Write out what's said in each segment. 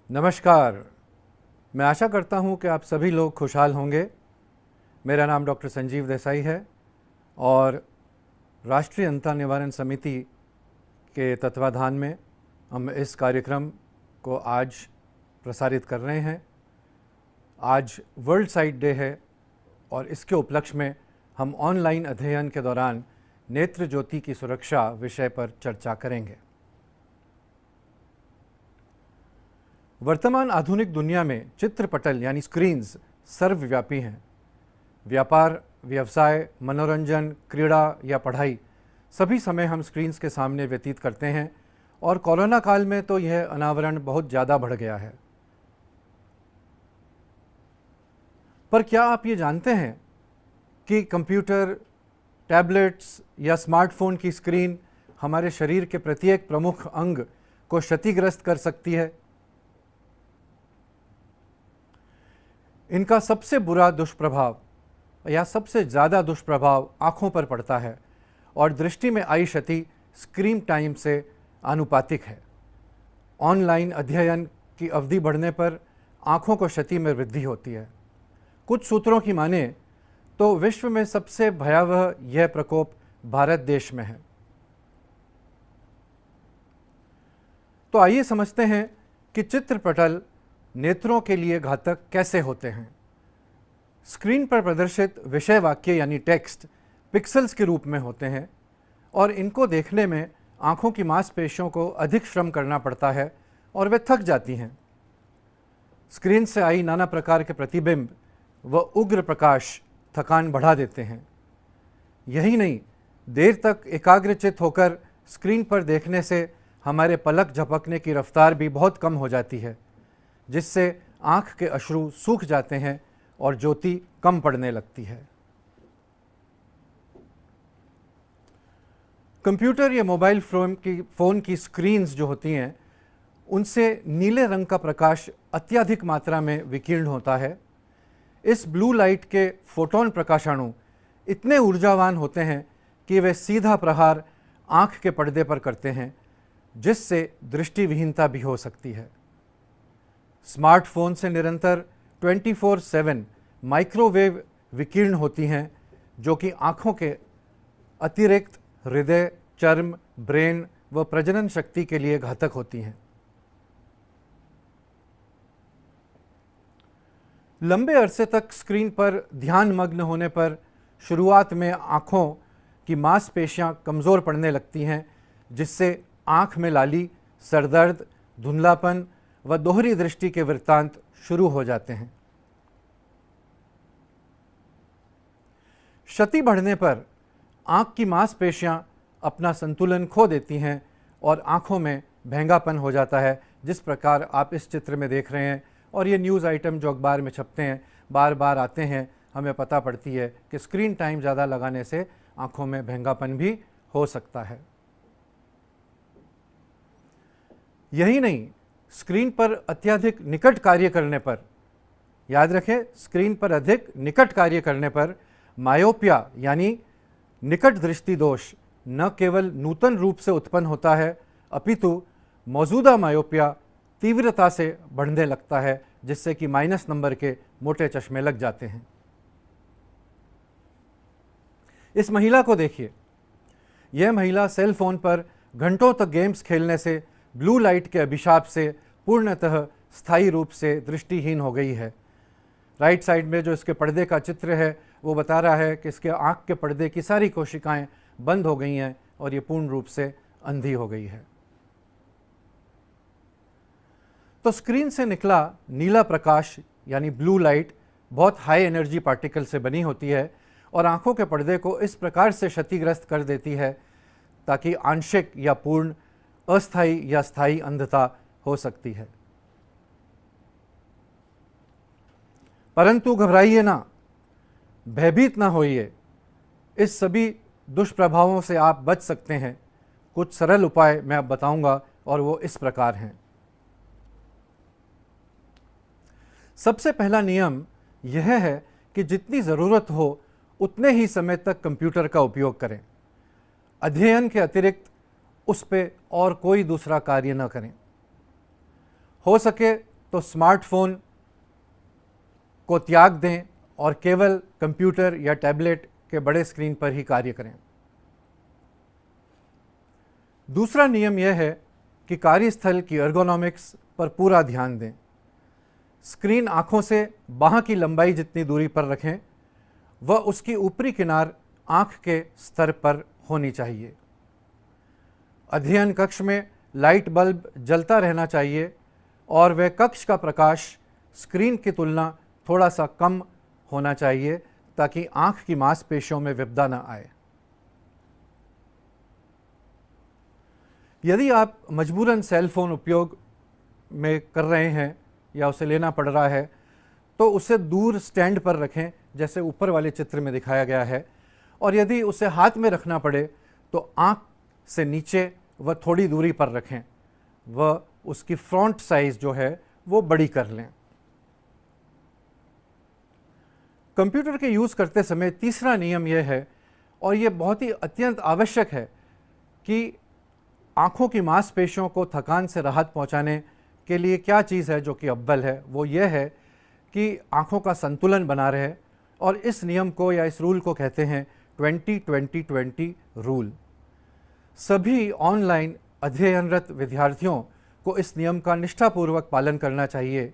नमस्कार। मैं आशा करता हूं कि आप सभी लोग खुशहाल होंगे। मेरा नाम डॉक्टर संजीव देसाई है और राष्ट्रीय अंधा निवारण समिति के तत्वाधान में हम इस कार्यक्रम को आज प्रसारित कर रहे हैं। आज वर्ल्ड साइट डे है और इसके उपलक्ष्य में हम ऑनलाइन अध्ययन के दौरान नेत्र ज्योति की सुरक्षा विषय पर चर्चा करेंगे। वर्तमान आधुनिक दुनिया में चित्रपटल यानी स्क्रीन्स सर्वव्यापी हैं। व्यापार, व्यवसाय, मनोरंजन, क्रीड़ा या पढ़ाई सभी समय हम स्क्रीन्स के सामने व्यतीत करते हैं और कोरोना काल में तो यह अनावरण बहुत ज़्यादा बढ़ गया है। पर क्या आप ये जानते हैं कि कंप्यूटर, टैबलेट्स या स्मार्टफोन की स्क्रीन हमारे शरीर के प्रत्येक प्रमुख अंग को क्षतिग्रस्त कर सकती है? इनका सबसे बुरा दुष्प्रभाव या सबसे ज़्यादा दुष्प्रभाव आँखों पर पड़ता है और दृष्टि में आई क्षति स्क्रीन टाइम से आनुपातिक है। ऑनलाइन अध्ययन की अवधि बढ़ने पर आँखों को क्षति में वृद्धि होती है। कुछ सूत्रों की माने तो विश्व में सबसे भयावह यह प्रकोप भारत देश में है। तो आइए समझते हैं कि चित्रपटल नेत्रों के लिए घातक कैसे होते हैं। स्क्रीन पर प्रदर्शित विषय वाक्य यानी टेक्स्ट पिक्सेल्स के रूप में होते हैं और इनको देखने में आँखों की मांसपेशियों को अधिक श्रम करना पड़ता है और वे थक जाती हैं। स्क्रीन से आई नाना प्रकार के प्रतिबिंब व उग्र प्रकाश थकान बढ़ा देते हैं। यही नहीं, देर तक एकाग्रचित होकर स्क्रीन पर देखने से हमारे पलक झपकने की रफ्तार भी बहुत कम हो जाती है, जिससे आँख के अश्रु सूख जाते हैं और ज्योति कम पड़ने लगती है। कंप्यूटर या मोबाइल फ़ोन की स्क्रीन्स जो होती हैं, उनसे नीले रंग का प्रकाश अत्यधिक मात्रा में विकीर्ण होता है। इस ब्लू लाइट के फोटोन प्रकाशाणु इतने ऊर्जावान होते हैं कि वे सीधा प्रहार आँख के पर्दे पर करते हैं, जिससे दृष्टिविहीनता भी हो सकती है। स्मार्टफोन से निरंतर 24/7 माइक्रोवेव विकिरण होती हैं, जो कि आँखों के अतिरिक्त हृदय, चर्म, ब्रेन व प्रजनन शक्ति के लिए घातक होती हैं। लंबे अरसे तक स्क्रीन पर ध्यान मग्न होने पर शुरुआत में आँखों की मांसपेशियां कमज़ोर पड़ने लगती हैं, जिससे आँख में लाली, सरदर्द, धुंधलापन व दोहरी दृष्टि के वृत्तांत शुरू हो जाते हैं। क्षति बढ़ने पर आँख की मांसपेशियां अपना संतुलन खो देती हैं और आँखों में भेंगापन हो जाता है, जिस प्रकार आप इस चित्र में देख रहे हैं। और ये न्यूज़ आइटम जो अखबार में छपते हैं, बार बार आते हैं, हमें पता पड़ती है कि स्क्रीन टाइम ज़्यादा लगाने से आँखों में भेंगापन भी हो सकता है। यही नहीं, स्क्रीन पर अत्यधिक निकट कार्य करने पर, याद रखें, स्क्रीन पर अधिक निकट कार्य करने पर मायोपिया यानी निकट दृष्टि दोष न केवल नूतन रूप से उत्पन्न होता है, अपितु मौजूदा मायोपिया तीव्रता से बढ़ने लगता है, जिससे कि माइनस नंबर के मोटे चश्मे लग जाते हैं। इस महिला को देखिए। यह महिला सेल फोन पर घंटों तक गेम्स खेलने से ब्लू लाइट के अभिशाप से पूर्णतः स्थायी रूप से दृष्टिहीन हो गई है। राइट साइड में जो इसके पर्दे का चित्र है, वो बता रहा है कि इसके आँख के पर्दे की सारी कोशिकाएं बंद हो गई हैं और ये पूर्ण रूप से अंधी हो गई है। तो स्क्रीन से निकला नीला प्रकाश यानी ब्लू लाइट बहुत हाई एनर्जी पार्टिकल से बनी होती है और आँखों के पर्दे को इस प्रकार से क्षतिग्रस्त कर देती है ताकि आंशिक या पूर्ण, अस्थायी या स्थायी अंधता हो सकती है। परंतु घबराइए ना, भयभीत ना होइए। इस सभी दुष्प्रभावों से आप बच सकते हैं। कुछ सरल उपाय मैं अब बताऊंगा और वो इस प्रकार हैं। सबसे पहला नियम यह है कि जितनी ज़रूरत हो उतने ही समय तक कंप्यूटर का उपयोग करें। अध्ययन के अतिरिक्त उस पर और कोई दूसरा कार्य न करें। हो सके तो स्मार्टफोन को त्याग दें और केवल कंप्यूटर या टैबलेट के बड़े स्क्रीन पर ही कार्य करें। दूसरा नियम यह है कि कार्यस्थल की एर्गोनॉमिक्स पर पूरा ध्यान दें। स्क्रीन आंखों से बाह की लंबाई जितनी दूरी पर रखें, वह उसकी ऊपरी किनार आंख के स्तर पर होनी चाहिए। अध्ययन कक्ष में लाइट बल्ब जलता रहना चाहिए और वह कक्ष का प्रकाश स्क्रीन की तुलना थोड़ा सा कम होना चाहिए ताकि आंख की मांसपेशियों में विपदा न आए। यदि आप मजबूरन सेल फोन उपयोग में कर रहे हैं या उसे लेना पड़ रहा है तो उसे दूर स्टैंड पर रखें, जैसे ऊपर वाले चित्र में दिखाया गया है। और यदि उसे हाथ में रखना पड़े तो आंख से नीचे वह थोड़ी दूरी पर रखें, वह उसकी फ्रंट साइज जो है वो बड़ी कर लें। कंप्यूटर के यूज़ करते समय तीसरा नियम यह है, और यह बहुत ही अत्यंत आवश्यक है, कि आँखों की मांसपेशियों को थकान से राहत पहुंचाने के लिए क्या चीज़ है जो कि अव्वल है, वो ये है कि आँखों का संतुलन बना रहे। और इस नियम को या इस रूल को कहते हैं 20-20-20 रूल। सभी ऑनलाइन अध्ययनरत विद्यार्थियों को इस नियम का निष्ठापूर्वक पालन करना चाहिए।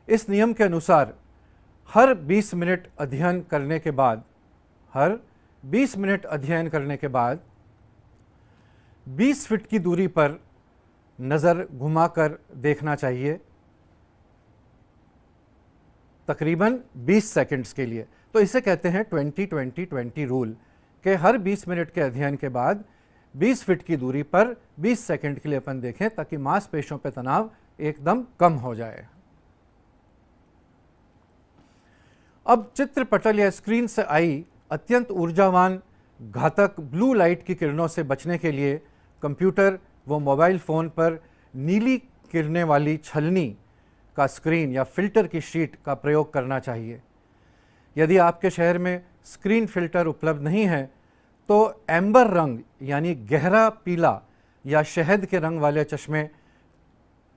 इस नियम के अनुसार हर 20 मिनट अध्ययन करने के बाद 20 फीट की दूरी पर नज़र घुमाकर देखना चाहिए, तकरीबन 20 सेकंड्स के लिए। तो इसे कहते हैं 20-20-20 रूल के हर 20 मिनट के अध्ययन के बाद 20 फीट की दूरी पर 20 सेकंड के लिए अपन देखें, ताकि मांसपेशियों पर तनाव एकदम कम हो जाए। अब चित्रपटल या स्क्रीन से आई अत्यंत ऊर्जावान घातक ब्लू लाइट की किरणों से बचने के लिए कंप्यूटर व मोबाइल फ़ोन पर नीली किरणें वाली छलनी का स्क्रीन या फिल्टर की शीट का प्रयोग करना चाहिए। यदि आपके शहर में स्क्रीन फिल्टर उपलब्ध नहीं है तो एम्बर रंग यानी गहरा पीला या शहद के रंग वाले चश्मे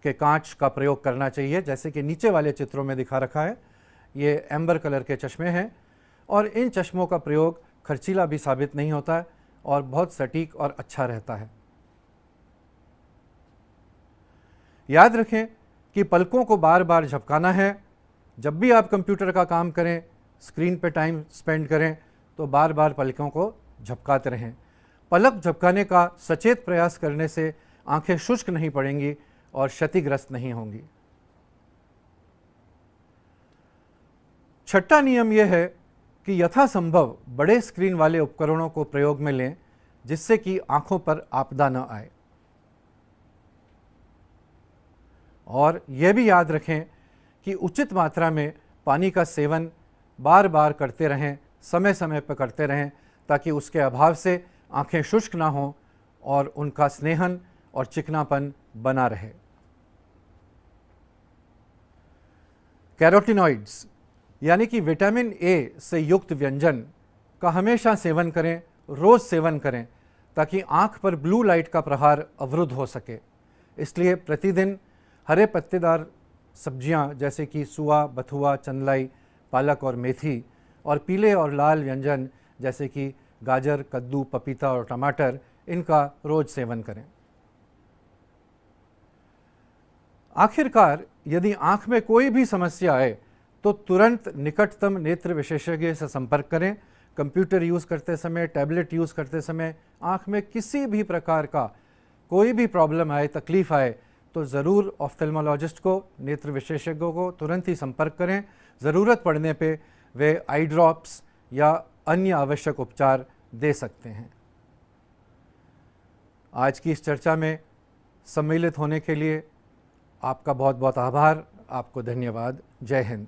के कांच का प्रयोग करना चाहिए, जैसे कि नीचे वाले चित्रों में दिखा रखा है। ये एम्बर कलर के चश्मे हैं और इन चश्मों का प्रयोग खर्चीला भी साबित नहीं होता है और बहुत सटीक और अच्छा रहता है। याद रखें कि पलकों को बार बार झपकाना है। जब भी आप कंप्यूटर का काम करें, स्क्रीन पर टाइम स्पेंड करें, तो बार बार पलकों को झपकाते रहें। पलक झपकाने का सचेत प्रयास करने से आंखें शुष्क नहीं पड़ेंगी और क्षतिग्रस्त नहीं होंगी। छठा नियम यह है कि यथासंभव बड़े स्क्रीन वाले उपकरणों को प्रयोग में लें, जिससे कि आंखों पर आपदा न आए। और यह भी याद रखें कि उचित मात्रा में पानी का सेवन बार बार करते रहें, समय समय पर करते रहें, ताकि उसके अभाव से आंखें शुष्क ना हों और उनका स्नेहन और चिकनापन बना रहे। कैरोटिनॉइड्स यानी कि विटामिन ए से युक्त व्यंजन का हमेशा सेवन करें, रोज़ सेवन करें, ताकि आँख पर ब्लू लाइट का प्रहार अवरुद्ध हो सके। इसलिए प्रतिदिन हरे पत्तेदार सब्जियां जैसे कि सुआ, बथुआ, चंदलाई, पालक और मेथी, और पीले और लाल व्यंजन जैसे कि गाजर, कद्दू, पपीता और टमाटर, इनका रोज़ सेवन करें। आखिरकार यदि आँख में कोई भी समस्या आए तो तुरंत निकटतम नेत्र विशेषज्ञ से संपर्क करें। कंप्यूटर यूज़ करते समय, टैबलेट यूज़ करते समय आँख में किसी भी प्रकार का कोई भी प्रॉब्लम आए, तकलीफ़ आए, तो ज़रूर ऑफ्थेल्मोलॉजिस्ट को, नेत्र विशेषज्ञों को तुरंत ही संपर्क करें। ज़रूरत पड़ने पे वे आई ड्रॉप्स या अन्य आवश्यक उपचार दे सकते हैं। आज की इस चर्चा में सम्मिलित होने के लिए आपका बहुत बहुत आभार। आपको धन्यवाद। जय हिंद।